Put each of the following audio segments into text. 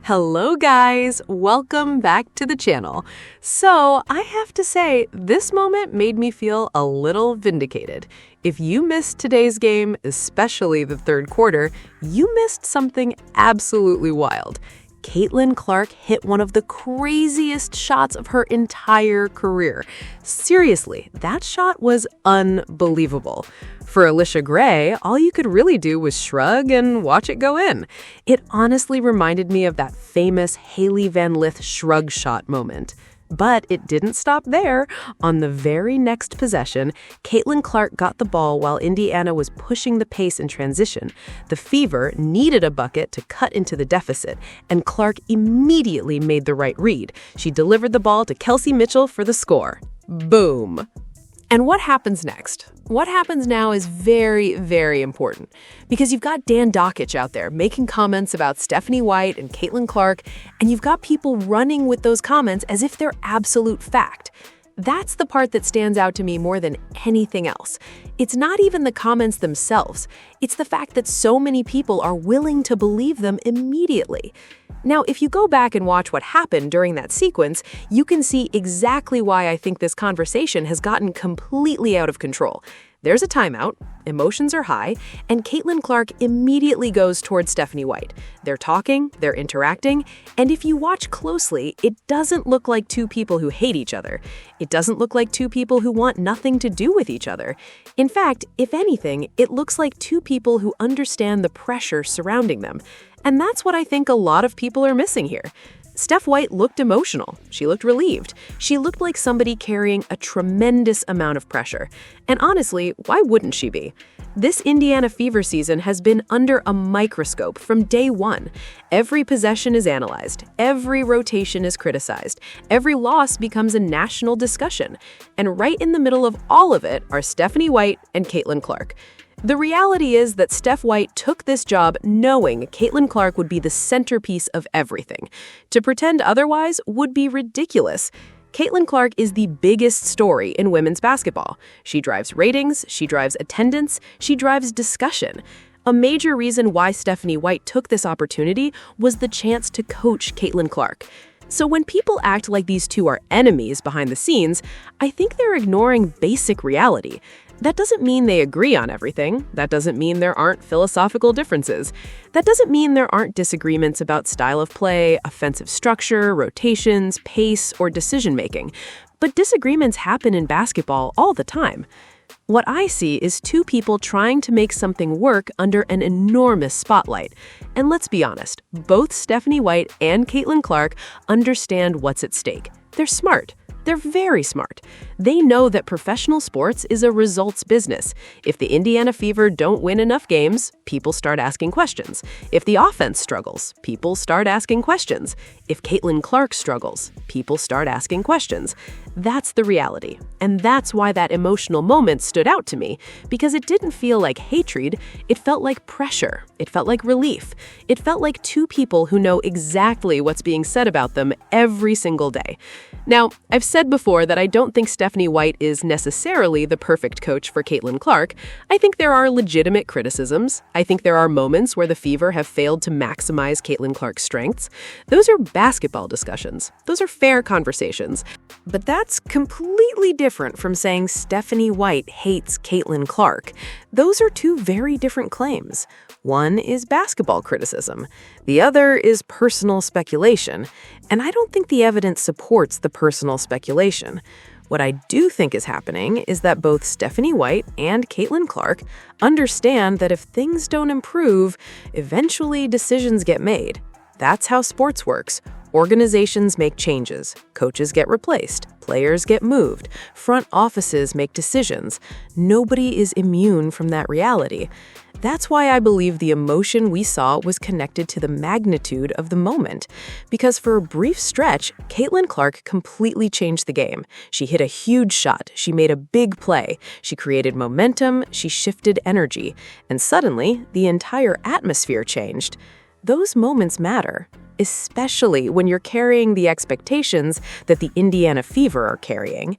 Hello guys, welcome back to the channel. So I have to say, this moment made me feel a little vindicated. If you missed today's game, especially the third quarter, you missed something absolutely wild. Caitlin Clark hit one of the craziest shots of her entire career. Seriously, that shot was unbelievable. For Alicia Gray, all you could really do was shrug and watch it go in. It honestly reminded me of that famous Hailey Van Lith shrug shot moment. But it didn't stop there. On the very next possession, Caitlin Clark got the ball while Indiana was pushing the pace in transition. The Fever needed a bucket to cut into the deficit, and Clark immediately made the right read. She delivered the ball to Kelsey Mitchell for the score. Boom. And what happens next? What happens now is very, very important because you've got Dan Dockich out there making comments about Stephanie White and Caitlin Clark, and you've got people running with those comments as if they're absolute fact. That's the part that stands out to me more than anything else. It's not even the comments themselves. It's the fact that so many people are willing to believe them immediately. Now, if you go back and watch what happened during that sequence, you can see exactly why I think this conversation has gotten completely out of control. There's a timeout, emotions are high, and Caitlin Clark immediately goes towards Stephanie White. They're talking, they're interacting, and if you watch closely, it doesn't look like two people who hate each other. It doesn't look like two people who want nothing to do with each other. In fact, if anything, it looks like two people who understand the pressure surrounding them. And that's what I think a lot of people are missing here. Steph White looked emotional. She looked relieved. She looked like somebody carrying a tremendous amount of pressure. And honestly, why wouldn't she be? This Indiana Fever season has been under a microscope from day one. Every possession is analyzed. Every rotation is criticized. Every loss becomes a national discussion. And right in the middle of all of it are Stephanie White and Caitlin Clark. The reality is that Steph White took this job knowing Caitlin Clark would be the centerpiece of everything. To pretend otherwise would be ridiculous. Caitlin Clark is the biggest story in women's basketball. She drives ratings, she drives attendance, she drives discussion. A major reason why Stephanie White took this opportunity was the chance to coach Caitlin Clark. So when people act like these two are enemies behind the scenes, I think they're ignoring basic reality. That doesn't mean they agree on everything. That doesn't mean there aren't philosophical differences. That doesn't mean there aren't disagreements about style of play, offensive structure, rotations, pace, or decision-making. But disagreements happen in basketball all the time. What I see is two people trying to make something work under an enormous spotlight. And let's be honest, both Stephanie White and Caitlin Clark understand what's at stake. They're smart. They're very smart. They know that professional sports is a results business. If the Indiana Fever don't win enough games, people start asking questions. If the offense struggles, people start asking questions. If Caitlin Clark struggles, people start asking questions. That's the reality. And that's why that emotional moment stood out to me, because it didn't feel like hatred, it felt like pressure. It felt like relief. It felt like two people who know exactly what's being said about them every single day. Now, I've said before that I don't think Stephanie White is necessarily the perfect coach for Caitlin Clark. I think there are legitimate criticisms. I think there are moments where the Fever have failed to maximize Caitlin Clark's strengths. Those are basketball discussions. Those are fair conversations. But that's completely different from saying Stephanie White hates Caitlin Clark. Those are two very different claims. One is basketball criticism. The other is personal speculation. And I don't think the evidence supports the personal speculation. What I do think is happening is that both Stephanie White and Caitlin Clark understand that if things don't improve, eventually decisions get made. That's how sports works. Organizations make changes, coaches get replaced, players get moved, front offices make decisions. Nobody is immune from that reality. That's why I believe the emotion we saw was connected to the magnitude of the moment. Because for a brief stretch, Caitlin Clark completely changed the game. She hit a huge shot, she made a big play, she created momentum, she shifted energy, and suddenly, the entire atmosphere changed. Those moments matter, especially when you're carrying the expectations that the Indiana Fever are carrying.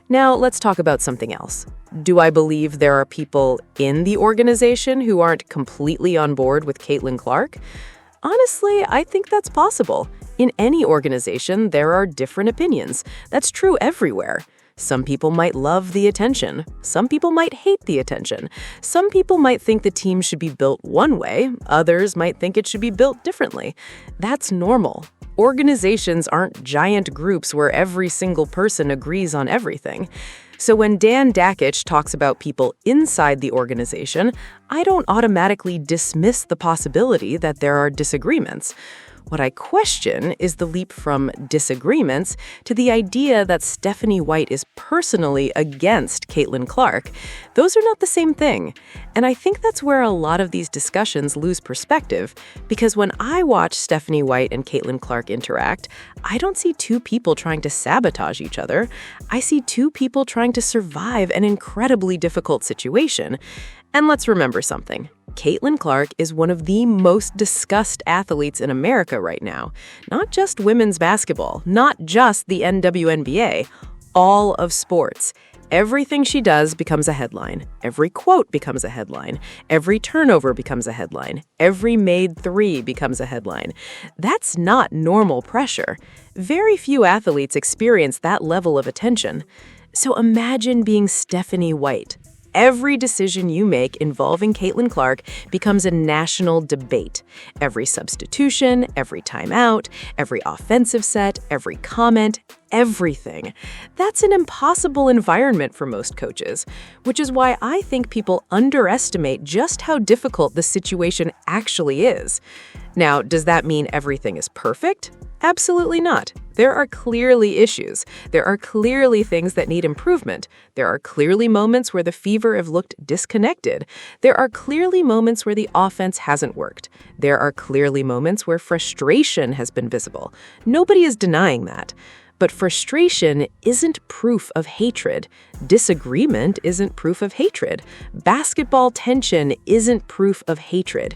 Now, let's talk about something else. Do I believe there are people in the organization who aren't completely on board with Caitlin Clark? Honestly, I think that's possible. In any organization, there are different opinions. That's true everywhere. Some people might love the attention. Some people might hate the attention. Some people might think the team should be built one way. Others might think it should be built differently. That's normal. Organizations aren't giant groups where every single person agrees on everything. So when Dan Dakich talks about people inside the organization, I don't automatically dismiss the possibility that there are disagreements. What I question is the leap from disagreements to the idea that Stephanie White is personally against Caitlin Clark. Those are not the same thing. And I think that's where a lot of these discussions lose perspective, because when I watch Stephanie White and Caitlin Clark interact, I don't see two people trying to sabotage each other. I see two people trying to survive an incredibly difficult situation. And let's remember something. Caitlin Clark is one of the most discussed athletes in America right now. Not just women's basketball, not just the wnba, all of sports. Everything she does becomes a headline. Every quote becomes a headline. Every turnover becomes a headline. Every made three becomes a headline. That's not normal pressure. Very few athletes experience that level of attention. So imagine being Stephanie White. Every decision you make involving Caitlin Clark becomes a national debate. Every substitution, every timeout, every offensive set, every comment, everything. That's an impossible environment for most coaches, which is why I think people underestimate just how difficult the situation actually is. Now, does that mean everything is perfect? Absolutely not. There are clearly issues. There are clearly things that need improvement. There are clearly moments where the Fever have looked disconnected. There are clearly moments where the offense hasn't worked. There are clearly moments where frustration has been visible. Nobody is denying that. But frustration isn't proof of hatred. Disagreement isn't proof of hatred. Basketball tension isn't proof of hatred.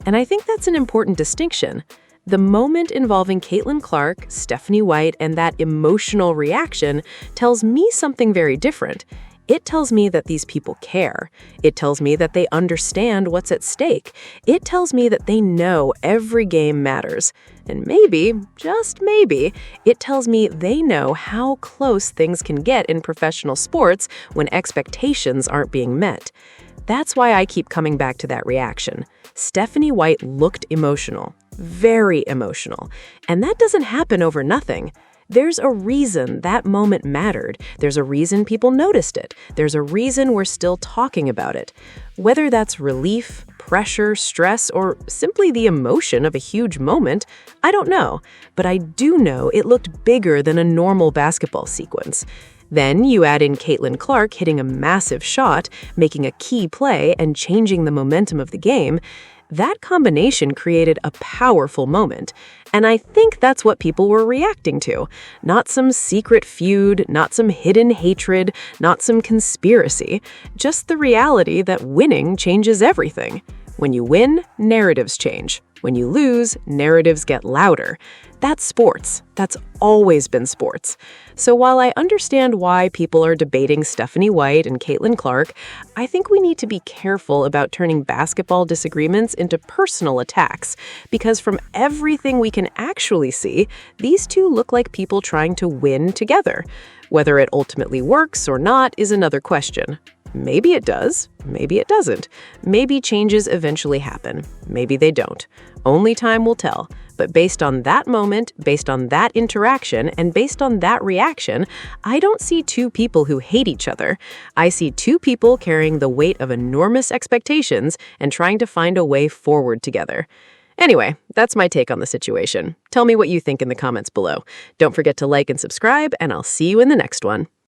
And I think that's an important distinction. The moment involving Caitlin Clark, Stephanie White, and that emotional reaction tells me something very different. It tells me that these people care. It tells me that they understand what's at stake. It tells me that they know every game matters. And maybe, just maybe, it tells me they know how close things can get in professional sports when expectations aren't being met. That's why I keep coming back to that reaction. Stephanie White looked emotional, very emotional, and that doesn't happen over nothing. There's a reason that moment mattered. There's a reason people noticed it. There's a reason we're still talking about it. Whether that's relief, pressure, stress, or simply the emotion of a huge moment, I don't know. But I do know it looked bigger than a normal basketball sequence. Then you add in Caitlin Clark hitting a massive shot, making a key play, and changing the momentum of the game. That combination created a powerful moment, and I think that's what people were reacting to. Not some secret feud, not some hidden hatred, not some conspiracy, just the reality that winning changes everything. When you win, narratives change. When you lose, narratives get louder. That's sports. That's always been sports. So while I understand why people are debating Stephanie White and Caitlin Clark, I think we need to be careful about turning basketball disagreements into personal attacks, because from everything we can actually see, these two look like people trying to win together. Whether it ultimately works or not is another question. Maybe it does, maybe it doesn't. Maybe changes eventually happen, maybe they don't. Only time will tell. But based on that moment, based on that interaction, and based on that reaction, I don't see two people who hate each other. I see two people carrying the weight of enormous expectations and trying to find a way forward together. Anyway, that's my take on the situation. Tell me what you think in the comments below. Don't forget to like and subscribe, and I'll see you in the next one.